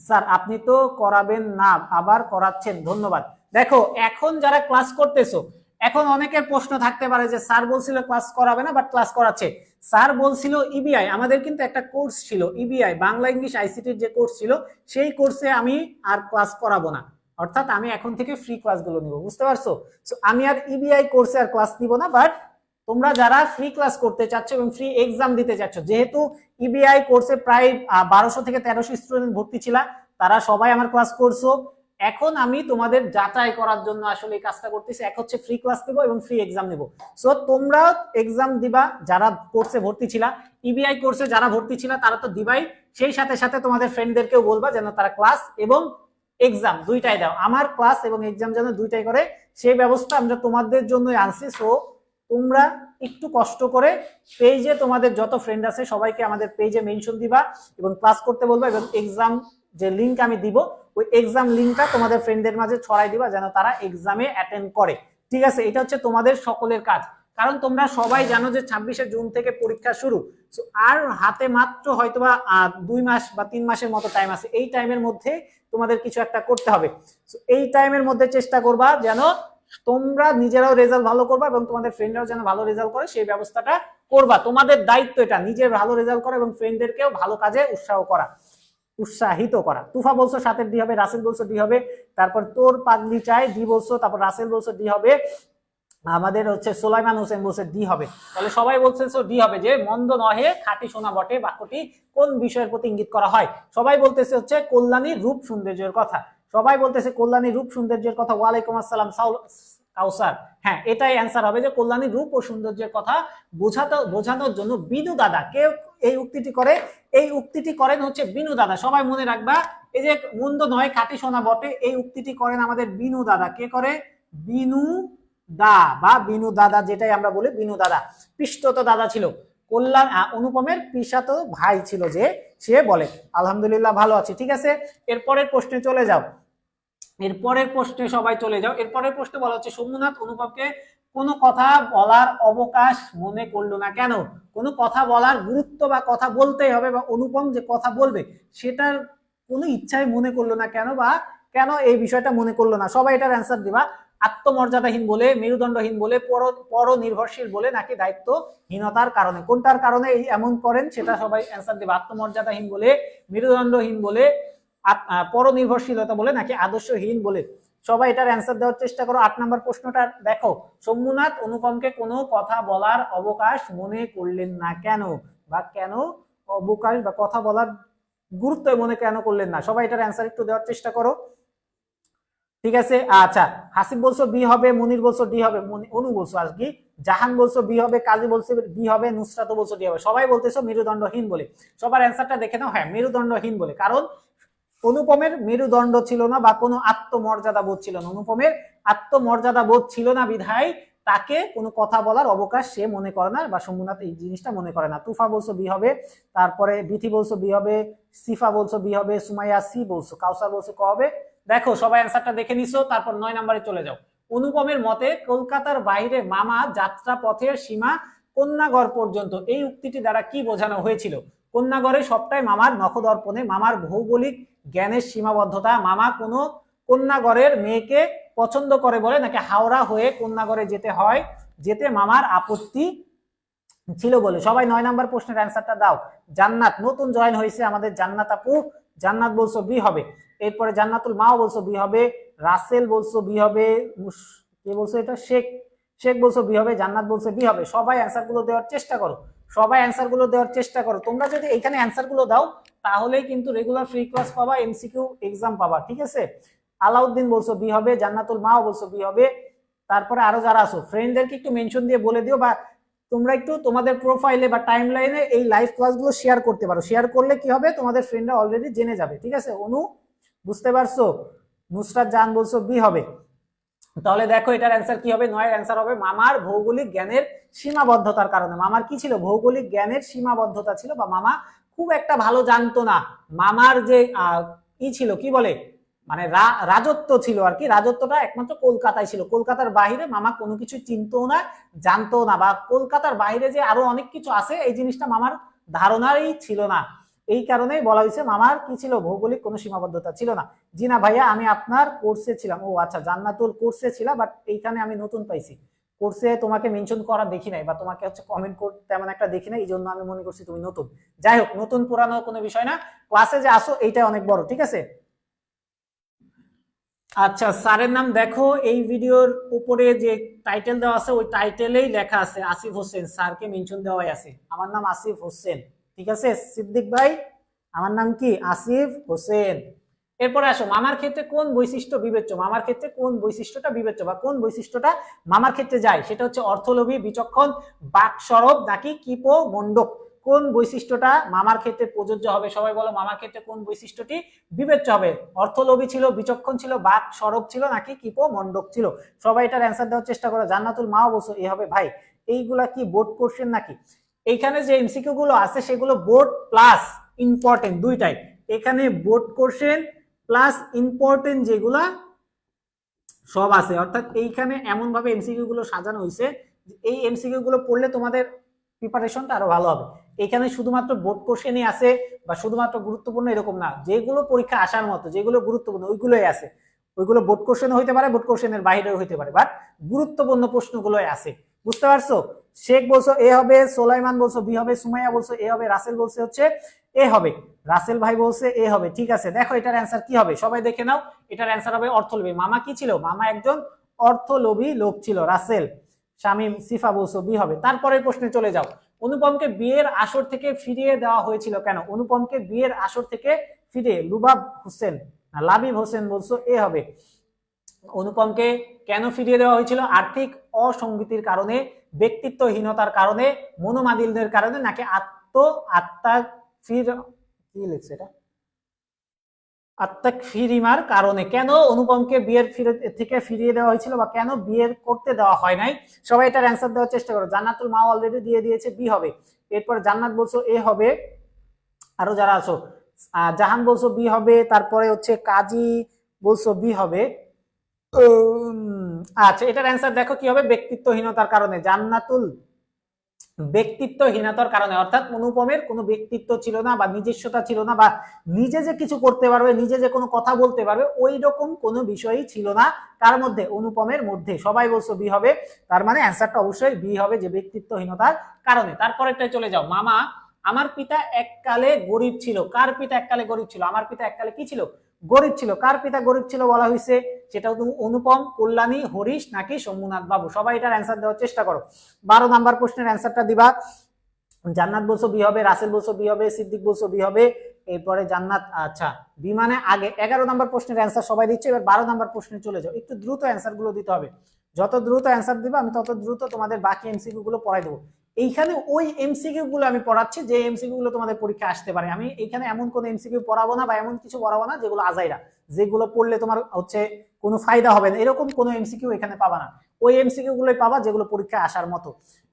স্যার আপনি তো করাবেন না, আবার করাচ্ছেন, ধন্যবাদ। দেখো এখন যারা ক্লাস করতেছো, এখন অনেকের প্রশ্ন থাকতে পারে যে স্যার বলছিল ক্লাস করাবে না বাট ক্লাস করাচ্ছে। স্যার বলছিল ইবিআই, আমাদের কিন্তু একটা কোর্স ছিল ইবিআই, বাংলা ইংলিশ আইসিটির যে কোর্স ছিল, সেই কোর্সে আমি আর ক্লাস করাবো না, অর্থাৎ আমি এখন থেকে ফ্রি ক্লাসগুলো নিব, বুঝতে পারছো? আমি আর ইবিআই কোর্সে আর ক্লাস নিব না, বাট তোমরা যারা ফ্রি ক্লাস করতে চাচ্ছ এবং ফ্রি এক্সাম দিতে চাচ্ছ, যেহেতু ইবিআই কোর্সে প্রায় 1200 থেকে 1300 স্টুডেন্ট ভর্তি ছিল, তারা সবাই আমার ক্লাস করছো। এখন আমি তোমাদের যাচাই করার জন্য আসলে এই কাজটা করতেছি। এক হচ্ছে ফ্রি ক্লাস দেবো এবং ফ্রি এক্সাম নেবো। সো তোমরা এক্সাম দিবা, যারা কোর্সে ভর্তি ছিলা, ইবিআই কোর্সে যারা ভর্তি ছিলা তারা তো দিবাই, সেই সাথে সাথে তোমাদের ফ্রেন্ডদেরকেও বলবা যেন তারা ক্লাস এবং এক্সাম দুইটাই দাও। আমার ক্লাস এবং এক্সাম যেন দুইটাই করে, সেই ব্যবস্থা আমরা তোমাদের জন্যই আনছি। সো তোমরা একটু কষ্ট করে পেজে তোমাদের যত ফ্রেন্ড আছে সবাইকে আমাদের পেজে মেনশন দিবা এবং ক্লাস করতে বলবা, এবং এক্সাম যে লিংক আমি দিব ওই এক্সাম লিংকটা তোমাদের ফ্রেন্ডদের মাঝে ছড়াই দিবা যেন তারা এক্সামে অ্যাটেন্ড করে। ঠিক আছে, এটা হচ্ছে তোমাদের সকলের কাজ, কারণ তোমরা সবাই জানো যে 26শে জুন থেকে পরীক্ষা শুরু। আর হাতে মাত্র হয়তোবা 2 মাস বা 3 মাসের মতো টাইম আছে। এই টাইমের মধ্যে তোমাদের কিছু একটা করতে হবে। এই টাইমের মধ্যে চেষ্টা করবা যেন তোমরা নিজেরাও রেজাল্ট ভালো করবা এবং তোমাদের ফ্রেন্ডরাও যেন ভালো রেজাল্ট করে, সেই ব্যবস্থাটা করবা। তোমাদের দায়িত্ব এটা, নিজের ভালো রেজাল্ট করা এবং ফ্রেন্ডদেরকেও ভালো কাজে উৎসাহিত করা। তুফা বলছো 7 ডি হবে, রাসেল বলছো ডি হবে, তারপর তোর পাগলি চাই ডি বলছো, তারপর রাসেল বলছো ডি হবে, আমাদের হচ্ছে সোলাইমান হোসেন বলছে ডি হবে। তাহলে সবাই বলছে ডি হবে, যে মন্দ নহে খাঁটি সোনা বটে বাক্যটি কোন বিষয়ের প্রতি ইঙ্গিত করা হয়? সবাই বলতেছে হচ্ছে কল্যাণীর রূপ সৌন্দর্যের কথা, সবাই বলতেছে কল্যাণীর রূপ সৌন্দর্যের কথা। ওয়ালাইকুম আসসালাম কাউসার, হ্যাঁ এটাই অ্যান্সার হবে, যে কল্যাণীর রূপ ও সৌন্দর্যের কথা বোঝানোর জন্য বিনু দাদা কেউ এই উক্তিটি করে, এই উক্তিটি করেন হচ্ছে বিনু দাদা। সবাই মনে রাখবা, এই যে মন্দ নয় খাঁটি সোনা বটে, এই উক্তিটি করেন আমাদের বিনু দাদা। কে করে? বিনু দা বা বিনু দাদা, যেটাই আমরা বলি বিনু দাদা। পিষ্টত দাদা ছিল, কল্যাণ অনুপমের পিসাতো ভাই ছিল, যে সে বলে। আলহামদুলিল্লাহ ভালো আছি। ঠিক আছে, এরপরের প্রশ্নে চলে যাও। এরপরের প্রশ্নে সবাই চলে যাও। এরপরের প্রশ্নে বলা হচ্ছে শম্ভুনাথ অনুপমকে কোনো কথা বলার অবকাশ মনে করলো না কেন? কোনো কথা বলার গুরুত্ব বা কথা বলতেই হবে, বা অনুপম যে কথা বলবে সেটার কোনো ইচ্ছাই মনে করলো না কেন, বা কেন এই বিষয়টা মনে করলো না? সবাই এটার অ্যান্সার দিবা। আত্মমর্যাদাহীন বলে, মেরুদণ্ডহীন বলে, পরনির্ভরশীল বলে, নাকি দায়িত্বহীনতার কারণে? কোনটার কারণে এই এমন করেন সেটা সবাই অ্যান্সার দিবা। আত্মমর্যাদাহীন বলে, মেরুদণ্ডহীন বলে, পরনির্ভরশীলতা বলে, নাকি আদর্শহীন বলে? সবাই এটার অ্যান্সার দেওয়ার চেষ্টা করো। 8 নম্বর প্রশ্নটা দেখো, শম্ভুনাথ অনুপমকে কোনো কথা বলার অবকাশ মনে করলেন না কেন, বা কেন অবকাশ বা কথা বলার গুরুত্ব মনে কেন করলেন না? সবাই এটার অ্যান্সার একটু দেওয়ার চেষ্টা করো। ঠিক আছে, আচ্ছা হাসিব বলছো বি হবে, মনির বলছো ডি হবে, অনু বলছো আর কি, জাহান বলছো বি হবে, কাজী বলছে বি হবে, নুসরাত বলছো ডি হবে। সবাই বলতেছো মেরুদণ্ডহীন বলে। সবার অ্যান্সারটা দেখে নাও। হ্যাঁ মেরুদণ্ডহীন বলে, কারণ অনুপমের মেরুদণ্ড ছিল না বা কোনো আত্মমর্যাদা বোধ ছিল না, অনুপমের আত্মমর্যাদা বোধ ছিল না বিধায় তাকে কোনো কথা বলার অবকাশ সে মনে করে না বা শম্ভুনাথ এই জিনিসটা মনে করে না। তুফা বলছো বি হবে, তারপরে বিথি বলছো বি হবে, সিফা বলছো বি হবে, সুমাইয়া সি বলছো, কাউসার বলছো ক হবে। দেখো সবাই অ্যান্সারটা দেখে নিছো, তারপর 9 নম্বরে চলে যাও। অনুপমের মতে কলকাতার বাইরে মামা যাত্রা পথের সীমা কন্যাগড় পর্যন্ত, এই উক্তিটি দ্বারা কি বোঝানো হয়েছিল? কন্যাগড়ে সবটাই মামার নখদর্পণে, মামার ভৌগোলিক জ্ঞানের সীমাবদ্ধতা, মামা কোনো কন্যাগড়ের মেয়েকে পছন্দ করে বলে, নাকি হাওড়া হয়ে কন্যাগড়ে যেতে হয়, যেতে মামার আপত্তি ছিল বলে। সবাই 9 নম্বর প্রশ্নের অ্যান্সারটা দাও। জান্নাত নতুন জয়েন হয়েছে আমাদের জান্নাত আপু, জান্নাত বলছো বি হবে। এরপরে জান্নাতুল মাও বলছো বি হবে, রাসেল বলছো বি হবে, কে বলছো এটা শেখ, শেখ বলছো বি হবে, জান্নাত বলছো বি হবে। সবাই অ্যান্সার গুলো দেওয়ার চেষ্টা করো, সবাই অ্যান্সার গুলো দেওয়ার চেষ্টা করো। তোমরা যদি এখানে অ্যান্সার গুলো দাও তাহলেই কিন্তু রেগুলার ফ্রি ক্লাস পাবা, এমসিকিউ এক্সাম পাবা, ঠিক আছে। আলাউদ্দিন বলছো বি হবে, জান্নাতুল মাও বলছো বি হবে। তারপরে আরো যারা আছো ফ্রেন্ডদেরকে একটু মেনশন দিয়ে বলে দিও, বা তোমরা একটু তোমাদের প্রোফাইলে বা টাইম লাইনে এই লাইভ ক্লাসগুলো শেয়ার করতে পারো। শেয়ার করলে কি হবে, তোমাদের ফ্রেন্ডরা অলরেডি জেনে যাবে, ঠিক আছে। অনু বুঝতে পারছো? নুসরাত জান বলছো বি হবে। তাহলে দেখো এটার অ্যান্সার কি হবে, 9 এর অ্যান্সার হবে মামার ভৌগোলিক জ্ঞানের সীমাবদ্ধতার কারণে। মামার কি ছিল, ভৌগোলিক জ্ঞানের সীমাবদ্ধতা ছিল, বা মামা খুব একটা ভালো জানতো না। মামার যে কি ছিল, কি বলে, মানে রাজত্ব ছিল আর কি, রাজত্বটা একমাত্র কলকাতায় ছিল, কলকাতার বাইরে মামা কোনো কিছু চিনতো না, জানতো না, বা কলকাতার বাইরে যে আরো অনেক কিছু আছে এই জিনিসটা মামার ধারণারই ছিল না। এই কারণেই বলা হয়েছে মামার কি ছিল, ভৌগোলিক কোনো সীমাবদ্ধতা ছিল না। জি না ভাইয়া আমি আপনার কোর্সে ছিলাম। ও আচ্ছা, জান্নাতুল কোর্সে ছিল, বাট এইখানে আমি নতুন পাইছি, কোর্সে তোমাকে মেনশন করা দেখি নাই, বা তোমাকে হচ্ছে কমেন্ট করতে তেমন একটা দেখি নাই, এই জন্য আমি মনে করছি তুমি নতুন। যাই হোক, নতুন পুরানো কোনো বিষয় না, ক্লাসে যে আসো এইটা অনেক বড়, ঠিক আছে। আচ্ছা, স্যারের নাম দেখো, এই ভিডিওর উপরে যে টাইটেল দেওয়া আছে ওই টাইটেলেই লেখা আছে আসিফ হোসেন, স্যারকে মেনশন দেওয়াই আছে। আমার নাম আসিফ হোসেন, ঠিক আছে সিদ্দিক ভাই, আমার নাম কি আসিফ হোসেন। এরপরে আসো, মামার ক্ষেত্রে কোন বৈশিষ্ট্য বিবেচ্য, মামার ক্ষেত্রে কোন বৈশিষ্ট্যটা বিবেচ্য বা কোন বৈশিষ্ট্যটা মামার ক্ষেত্রে যায়, সেটা হচ্ছে অর্থলোভী, বিচক্ষণ, বাকসরব নাকি কিপো মণ্ডক। কোন বৈশিষ্ট্যটা মামার ক্ষেত্রে প্রযোজ্য হবে, সবাই বলো মামার ক্ষেত্রে কোন বৈশিষ্ট্যটি বিবেচ্য হবে? অর্থলোভী ছিল, বিচক্ষণ ছিল, বাক সরব ছিল, নাকি কিপো মণ্ডক ছিল? সবাই এটার অ্যান্সার দেওয়ার চেষ্টা করো। জান্নাতুল মাও বলছো এ হবে। ভাই এইগুলা কি বোর্ড কোশ্চেন নাকি? এইখানে যে এমসিকিউ গুলো আছে সেগুলো বোর্ড প্লাস ইম্পর্টেন্ট দুইটাই। এখানে বোর্ড কোশ্চেন প্লাস ইম্পর্টেন্ট যেগুলা সব আছে, অর্থাৎ এইখানে এমন ভাবে এমসিকিউ গুলো সাজানো হয়েছে, এই এমসিকিউ গুলো পড়লে তোমাদের প্রিপারেশনটা আরো ভালো হবে। এখানে শুধুমাত্র বোর্ড কোশ্চেনই আছে বা শুধুমাত্র গুরুত্বপূর্ণ এরকম না, যেগুলো পরীক্ষা আসার মতো, যেগুলো গুরুত্বপূর্ণ ওইগুলোই আছে। ওইগুলো বোর্ড কোশ্চেন হইতে পারে, বোর্ড কোশ্চেনের বাইরেও হইতে পারে, বাট গুরুত্বপূর্ণ প্রশ্নগুলোই আছে। বুঝতে পারছো? শেখ বলছো এ হবে, সোলাইমান বলছো বি হবে, সুমাইয়া বলছো এ হবে, রাসেল বলছে হচ্ছে এ হবে, রাসেল ভাই বলছে এ হবে, ঠিক আছে। দেখো এটার অ্যান্সার কি হবে, সবাই দেখে নাও। এটার অ্যান্সার হবে অর্থলোভী। মামা কি ছিল, মামা একজন অর্থলোভী লোক ছিল। রাসেল, শামীম, সিফা বলছো বি হবে। তারপরের প্রশ্নে চলে যাও। অনুপমকে বিয়ের আসর থেকে ফিরিয়ে দেওয়া হয়েছিল কেন? অনুপমকে বিয়ের আসর থেকে ফিরিয়ে, লুবাব হোসেন লাবিব হোসেন বলছো এ হবে। অনুপমকে কেন ফিরিয়ে দেওয়া হয়েছিল? আর্থিক অসঙ্গতির কারণে, ব্যক্তিত্বহীনতার কারণে, মনোমালিন্যের কারণে, নাকি আত্মা কি লিখছে এটা, আত্মাক কারণে। কেন অনুপমকে বিয়ের থেকে ফিরিয়ে দেওয়া হয়েছিল বা কেন বিয়ের করতে দেওয়া হয় নাই? সবাই এটার অ্যান্সার দেওয়ার চেষ্টা করো। জান্নাতুল মা অলরেডি দিয়ে দিয়েছে বি হবে। এরপর জান্নাত বলছো এ হবে। আরো যারা আছো, জাহান বলছো বি হবে। তারপরে হচ্ছে কাজী বলছো বি হবে। আচ্ছা, এটার অ্যান্সার দেখো কি হবে, ব্যক্তিত্বহীনতার কারণে। জান্নাতুল ব্যক্তিত্বহীনতার কারণে, অর্থাৎ অনুপমের কোনো ব্যক্তিত্ব ছিল না বা নিজস্বতা ছিল না, বা নিজে যে কিছু করতে পারবে, নিজে যে কোনো কথা বলতে পারবে, ওই রকম কোনো বিষয়ই ছিল না কার মধ্যে, অনুপমের মধ্যে। সবাই বলছো বি হবে, তার মানে অ্যান্সারটা অবশ্যই বি হবে, যে ব্যক্তিত্বহীনতার কারণে। তারপরেরটাই চলে যাও। মামা আমার পিতা এককালে গরিব ছিল। কার পিতা এককালে গরিব ছিল? আমার পিতা এককালে কি ছিল, গরিব ছিল। কার পিতা গরিব ছিল বলা হয়েছে, সেটাও তুমি অনুপম, কল্যাণী, হরিশ নাকি শম্ভুনাথ বাবু? সবাই এটার অ্যান্সার দেওয়ার চেষ্টা করো। 12 নাম্বার প্রশ্নের অ্যান্সারটা দিবা। জান্নাত বলছো বি হবে, রাসেল বলছো বি হবে, সিদ্দিক বলছো বি হবে। এরপরে জান্নাত, আচ্ছা বি মানে আগে। 11 নাম্বার প্রশ্নের অ্যান্সার সবাই দিচ্ছে। এবার 12 নাম্বার প্রশ্নে চলে যাও। একটু দ্রুত অ্যান্সার গুলো দিতে হবে, যত দ্রুত অ্যান্সার দিবা আমি তত দ্রুত তোমাদের বাকি এমসিকিউ গুলো পড়াই দেবো। এইখানে ওই এমসিকিউ গুলো আমি পড়াচ্ছি যে এমসিকিউ গুলো তোমাদের পরীক্ষা আসতে পারে। আমি এখানে এমন কোন এমসিকিউ পড়াবো না বা এমন কিছু পড়াবো না যেগুলো আজাইরা, যেগুলো পড়লে তোমার হচ্ছে কোনো ফায়দা হবে না, এরকম কোনো এমসিকিউ এখানে পাবা না। ওই এমসিকিউ গুলোই পাবা যেগুলো পরীক্ষায় আসার মতো।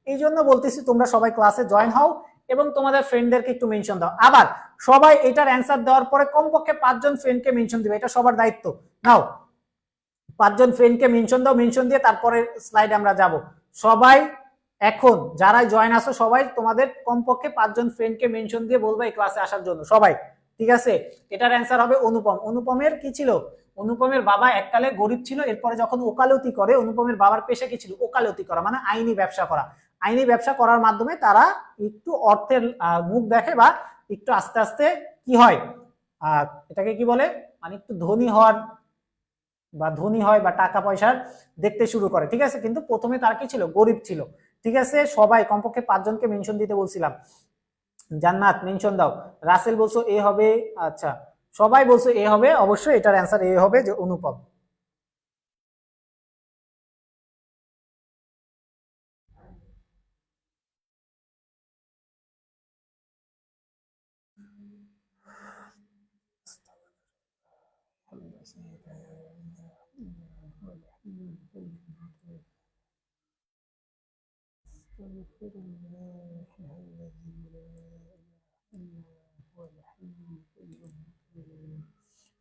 এই জন্য বলতেছি তোমরা সবাই ক্লাসে জয়েন হও এবং তোমাদের ফ্রেন্ডদেরকে একটু মেনশন দাও। আবার সবাই এটার অ্যান্সার দেওয়ার পরে কমপক্ষে 5 জন ফ্রেন্ডকে মেনশন দিবে, এটা সবার দায়িত্ব। নাও 5 জন ফ্রেন্ডকে মেনশন দাও, মেনশন দিয়ে তারপরে স্লাইডে আমরা যাব। সবাই এখন যারাই জয়েন আসো সবাই তোমাদের কমপক্ষে 5 জন ফ্রেন্ডকে মেনশন দিয়ে বলবে এই ক্লাসে আসার জন্য সবাই, ঠিক আছে? এটার অ্যান্সার হবে অনুপম। অনুপমের কি ছিল? অনুপমের বাবা এককালে গরিব ছিল, এরপরে যখন ওকালতি করে, অনুপমের বাবার পেশা কি ছিল? ওকালতি করা, মানে আইনি ব্যবসা করা। আইনি ব্যবসা করার মাধ্যমে তারা একটু অর্থের মুখ দেখে বা একটু আস্তে আস্তে কি হয়, এটাকে কি বলে, মানে একটু ধনী হওয়ার বা ধনী হয় বা টাকা পয়সার দেখতে শুরু করে, ঠিক আছে? কিন্তু প্রথমে তার কি ছিল? গরিব ছিল, ঠিক আছে? সবাই কমপক্ষে 5 জনকে মেনশন দিতে বলছিলাম। জান্নাত মেনশন দাও। রাসেল বলছো এ হবে, আচ্ছা সবাই বলছো এ হবে, অবশ্যই এটার অ্যান্সার এ হবে, যে অনুপম।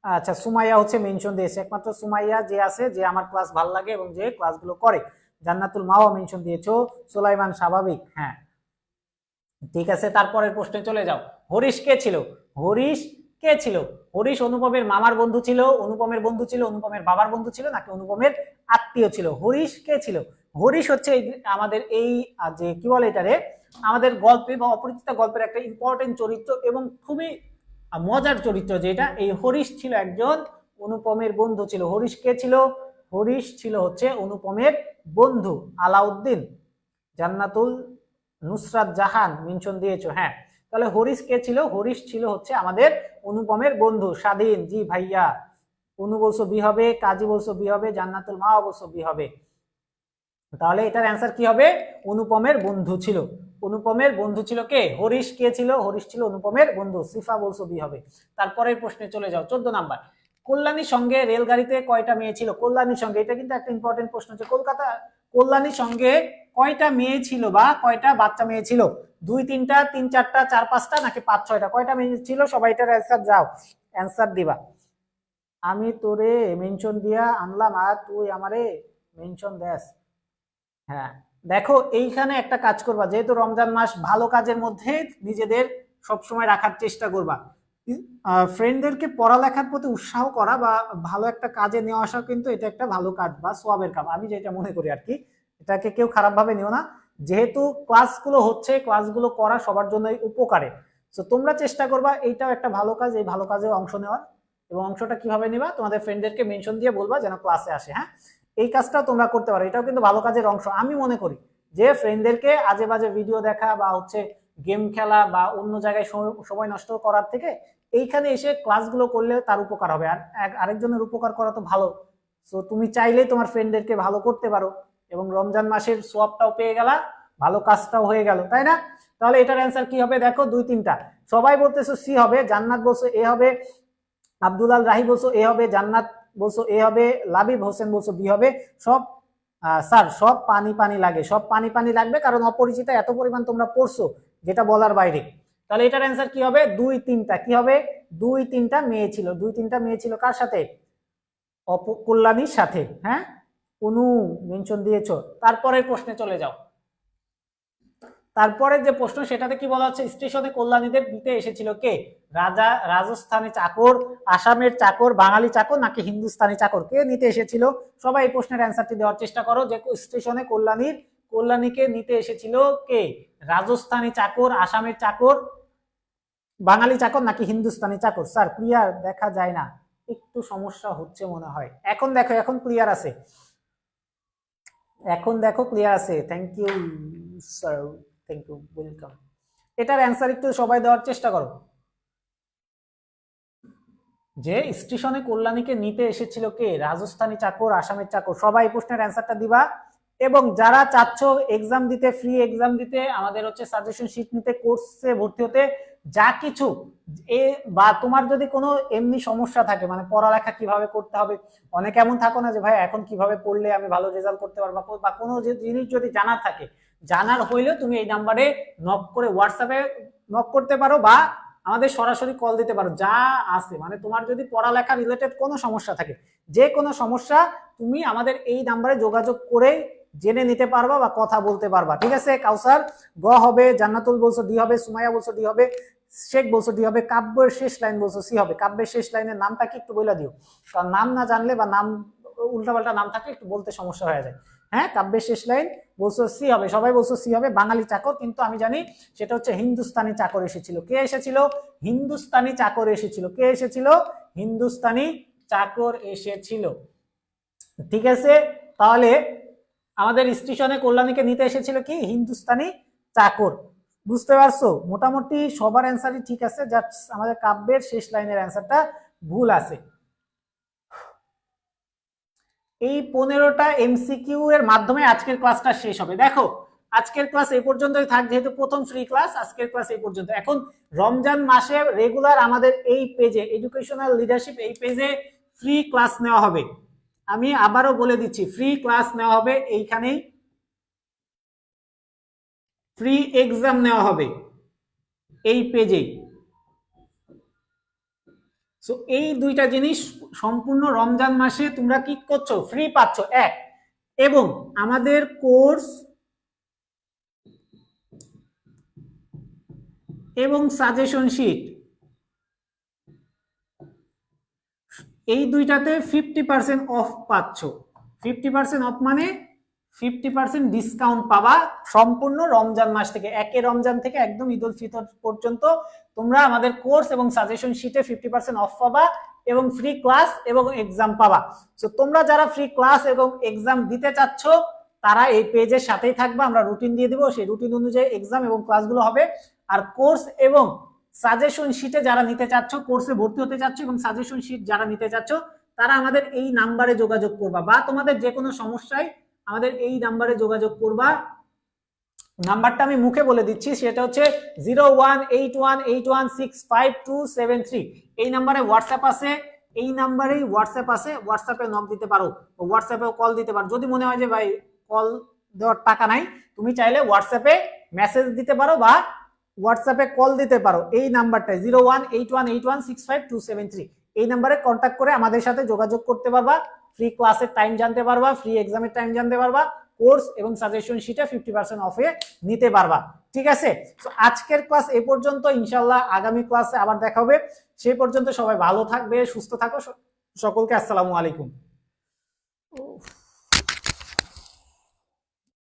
আচ্ছা সুমাইয়া হচ্ছে মেনশন দিয়েছে, একমাত্র সুমাইয়া যে আছে যে আমার ক্লাস ভালো লাগে এবং যে ক্লাসগুলো করে। জান্নাতুল মাও মেনশন দিয়েছো। সুলাইমান স্বাভাবিক, হ্যাঁ ঠিক আছে। তারপরের প্রশ্নে চলে যাও। হরিশ কে ছিল? হরিশ কে ছিল? হরিশ অনুপমের মামার বন্ধু ছিল, অনুপমের বন্ধু ছিল, অনুপমের বাবার বন্ধু ছিল, নাকি অনুপমের আত্মীয় ছিল? হরিশ কে ছিল? হরিশ হচ্ছে আমাদের এই যে কি বলে এটারে, আমাদের গল্পে বা অপরিচিত গল্পের একটা ইম্পর্টেন্ট চরিত্র এবং খুবই মজার চরিত্র, যেটা এই হরিশ ছিল একজন অনুপমের বন্ধু ছিল। হরিশ কে ছিল? হরিশ ছিল হচ্ছে অনুপমের বন্ধু। আলাউদ্দিন, জান্নাতুল নুসরাত জাহান মেনশন দিয়েছো, হ্যাঁ। তাহলে হরিশ কে ছিল? হরিশ ছিল হচ্ছে আমাদের অনুপমের বন্ধু। স্বাধীন, জি ভাইয়া। অনু বলছো বি হবে, কাজী বলছো বি হবে, জান্নাতুল মা বলছো বি হবে। তাহলে এটার অ্যান্সার কি হবে? অনুপমের বন্ধু ছিল। অনুপমের বন্ধু ছিল কে? হরিশ। কে ছিল? হরিশ ছিল অনুপমের বন্ধু। সিফা বলছো বি হবে। তারপরের প্রশ্নে চলে যাও, 14 নাম্বার। কল্যাণীর সঙ্গে রেলগাড়িতে কয়টা মেয়ে ছিল? কল্যাণীর সঙ্গে, এটা কিন্তু একটা ইম্পর্টেন্ট প্রশ্ন, যে কলকাতা কল্যাণীর সঙ্গে কয়টা মেয়ে ছিল বা কয়টা বাচ্চা মেয়ে ছিল? 2 3টা, 3 4টা, 4 5টা, নাকি 5 6টা? কয়টা মেয়ে ছিল? সবাই এটার অ্যান্সার যাও, অ্যান্সার দিবা। আমি তোরে মেনশন দিয়া আনলাম আর তুই আমারে মেনশন দেস। হ্যাঁ দেখো, এইখানে একটা কাজ করবা, যেহেতু রমজান মাস, ভালো কাজের মধ্যে নিজেদের সবসময় রাখার চেষ্টা করবা। ফ্রেন্ডদেরকে পড়ালেখার প্রতি উৎসাহ করা বা ভালো একটা কাজে নিয়ে আসা, কিন্তু এটা একটা ভালো কাজ বা সোয়াবের কাজ, আমি যেটা মনে করি আর কি। এটাকে কেউ খারাপ ভাবে নিও না, যেহেতু ক্লাসগুলো হচ্ছে, ক্লাসগুলো করা সবার জন্যই উপকারে। তো তোমরা চেষ্টা করবা, এইটাও একটা ভালো কাজ, এই ভালো কাজে অংশ নেওয়ার। এবং অংশটা কিভাবে নিবা? তোমাদের ফ্রেন্ডদেরকে মেনশন দিয়ে বলবা যেন ক্লাসে আসে, হ্যাঁ। এই কাজটাও তোমরা করতে পারো, এটাও কিন্তু ভালো কাজের অংশ। আমি মনে করি যে ফ্রেন্ডদেরকে আজে বাজে ভিডিও দেখা বা হচ্ছে গেম খেলা বা অন্য জায়গায় সময় নষ্ট করার থেকে এইখানে এসে ক্লাসগুলো করলে তার উপকার হবে। আর আরেকজনের উপকার করা তো ভালো। তো তুমি চাইলেই তোমার ফ্রেন্ডদেরকে ভালো করতে পারো এবং রমজান মাসের সোয়াবটাও পেয়ে গেলা, ভালো কাজটাও হয়ে গেল, তাই না? তাহলে এটার অ্যান্সার কি হবে? দেখো 2 3টা সবাই বলতেছো সি হবে, জান্নাত বলছো এ হবে, আব্দুল আল রাহি বলছো এ হবে, জান্নাত বলছো এ হবে, লাবিব হোসেন বলছো বি হবে। সব স্যার সব পানি পানি লাগে, সব পানি পানি লাগবে, কারণ অপরিচিত এত পরিমাণ তোমরা পড়ছো যেটা বলার বাইরে। তাহলে এটার অ্যান্সার কি হবে? 2 3টা। কি হবে? 2 3টা মেয়ে ছিল। 2 3টা মেয়ে ছিল কার সাথে? কল্যাণীর সাথে, হ্যাঁ। অনু মেনশন দিয়েছো। তারপরের প্রশ্নে চলে যাও। তারপরে যে প্রশ্ন, সেটাতে কি বলা হচ্ছে? স্টেশনে কল্যাণীদের দিতে এসেছিল কে? রাজা, রাজস্থানী চাকর, আসামের চাকর, বাঙালি চাকর, নাকি হিন্দুস্তানি চাকর? কে নিতে এসেছিল? সবাই এই প্রশ্নের অ্যান্সারটি দেওয়ার চেষ্টা করো, যে স্টেশনে কল্যাণীকে নিতে এসেছিল কে? রাজস্থানী চাকর, আসামের চাকর, বাঙালি চাকর, নাকি হিন্দুস্তানি চাকর? স্যার ক্লিয়ার দেখা যায় না, একটু সমস্যা হচ্ছে মনে হয়। এখন দেখো, এখন ক্লিয়ার আছে, এখন দেখো ক্লিয়ার আছে। Thank you sir, thank you, welcome. এটার অ্যান্সার একটু সবাই দেওয়ার চেষ্টা করো, যে স্টেশনে কল্যাণীকে নিতে এসেছিল কে? রাজস্থানী চাকর, আসামের চাকর? সবাই এই প্রশ্নের অ্যান্সারটা দিবা। এবং যারা চাচ্ছ এক্সাম দিতে, ফ্রি এক্সাম দিতে, আমাদের হচ্ছে সাজেশন শিট নিতে, কোর্সে ভর্তি হতে, যা কিছু বা তোমার যদি কোনো এমনি সমস্যা থাকে, মানে পড়ালেখা কিভাবে করতে হবে, অনেকে এমন থাকো না যে ভাই এখন কিভাবে পড়লে আমি ভালো রেজাল্ট করতে পারবো, বা কোনো জিনিস যদি জানার থাকে, জানার হইলেও তুমি এই নাম্বারে নক করে, হোয়াটসঅ্যাপে নক করতে পারো বা আমাদের সরাসরি কল দিতে পারো। যা আছে মানে তোমার যদি পড়ালেখা রিলেটেড কোনো সমস্যা থাকে, যে কোনো সমস্যা তুমি আমাদের এই নাম্বারে যোগাযোগ করে জেনে নিতে পারবা বা কথা বলতে পারবা। ঠিক আছে? কাউসার গ হবে, জান্নাতুল বলছো ডি হবে, সুমাইয়া বলছো ডি হবে, শেখ বলছো ডি হবে, কাব্যের শেষ লাইন বলছো সি হবে। কাব্যের শেষ লাইনের নামটা কি একটু বলে দিও, কারণ নাম না জানলে বা নাম উল্টাপাল্টা নাম থাকলে একটু বলতে সমস্যা হয়ে যায়। হ্যাঁ, কাব্যের শেষ লাইন বলছো সি হবে, সবাই বলছো সি হবে। বাঙালি চাকর, কিন্তু আমি জানি সেটা হচ্ছে হিন্দুস্তানি চাকর এসেছিল। কে এসেছিল? হিন্দুস্তানি চাকর এসেছিল। কে এসেছিল? হিন্দুস্তানি চাকর এসেছিল। ঠিক আছে, তাহলে আমাদের স্টেশনে কল্যাণীকে নিতে এসেছিল কি? হিন্দুস্তানি চাকর। বুঝতে পারছো? মোটামুটি সবার অ্যান্সারই ঠিক আছে, জাস্ট আমাদের কাব্যের শেষ লাইনের অ্যান্সারটা ভুল আছে। এই 15টা এমসিকিউ এর মাধ্যমে আজকের ক্লাসটা শেষ হবে। দেখো, আজকের ক্লাস এই পর্যন্তই থাক, যেহেতু প্রথম ফ্রি ক্লাস, আজকের ক্লাস এই পর্যন্ত। এখন রমজান মাসে রেগুলার আমাদের এই পেজে, এডুকেশনাল লিডারশিপ এই পেজে ফ্রি ক্লাস নেওয়া হবে। আমি আবারও বলে দিচ্ছি, ফ্রি ক্লাস নেওয়া হবে এইখানেই, ফ্রি এক্সাম নেওয়া হবে এই পেজেই। সো এই দুইটা জিনিস সম্পূর্ণ রমজান মাসে তোমরা কি করছো? ফ্রি পাচ্ছ। এক, এবং আমাদের কোর্স এবং সাজেশন শিট এই দুইটাতে 50% অফ পাচ্ছ। 50% অফ মানে 50% ডিসকাউন্ট পাবা সম্পূর্ণ রমজান মাস থেকে, 1 রমজান থেকে একদম ঈদ উল ফিতর পর্যন্ত তোমরা আমাদের কোর্স এবং সাজেশন শিটে 50% অফ পাবা এবং ফ্রি ক্লাস এবং এক্সাম পাবা। সো তোমরা যারা ফ্রি ক্লাস এবং এক্সাম দিতে চাচ্ছ তারা এই পেজের সাথেই থাকবা, আমরা রুটিন দিয়ে দিব, সেই রুটিন অনুযায়ী এক্সাম এবং ক্লাসগুলো হবে। আর কোর্স এবং সাজেশন শিটে যারা নিতে চাচ্ছ, কোর্সে ভর্তি হতে চাচ্ছ এবং সাজেশন শিট যারা নিতে চাচ্ছ, তারা আমাদের এই নাম্বারে যোগাযোগ করবা, বা তোমাদের যে কোনো সমস্যায় আমাদের এই নাম্বারে যোগাযোগ করবা। নাম্বারটা আমি মুখে বলে দিচ্ছি, সেটা হচ্ছে 018181652273। এই নাম্বারে হোয়াটসঅ্যাপ আছে, এই নাম্বারেই হোয়াটসঅ্যাপ আছে, হোয়াটসঅ্যাপে নক দিতে পারো, হোয়াটসঅ্যাপেও কল দিতে পারো। যদি মনে হয় যে ভাই কল দেওয়ার টাকা নাই, তুমি চাইলে হোয়াটসঅ্যাপে মেসেজ দিতে পারো বা হোয়াটসঅ্যাপে কল দিতে পারো। এই নাম্বারটায় 018181652273, এই নাম্বারে কন্ট্যাক্ট করে আমাদের সাথে যোগাযোগ করতে পারবা। ফ্রি ক্লাসের টাইম জানতে পারবা, ফ্রি এক্সামের টাইম জানতে পারবা, কোর্স এবং সাজেশন শিটে 50% অফে নিতে পারবা। ঠিক আছে? তো আজকের ক্লাস এই পর্যন্ত, ইনশাআল্লাহ আগামী ক্লাসে আবার দেখা হবে। সেই পর্যন্ত সবাই ভালো থাকবে, সুস্থ থাকো। সকলকে আসসালামু আলাইকুম।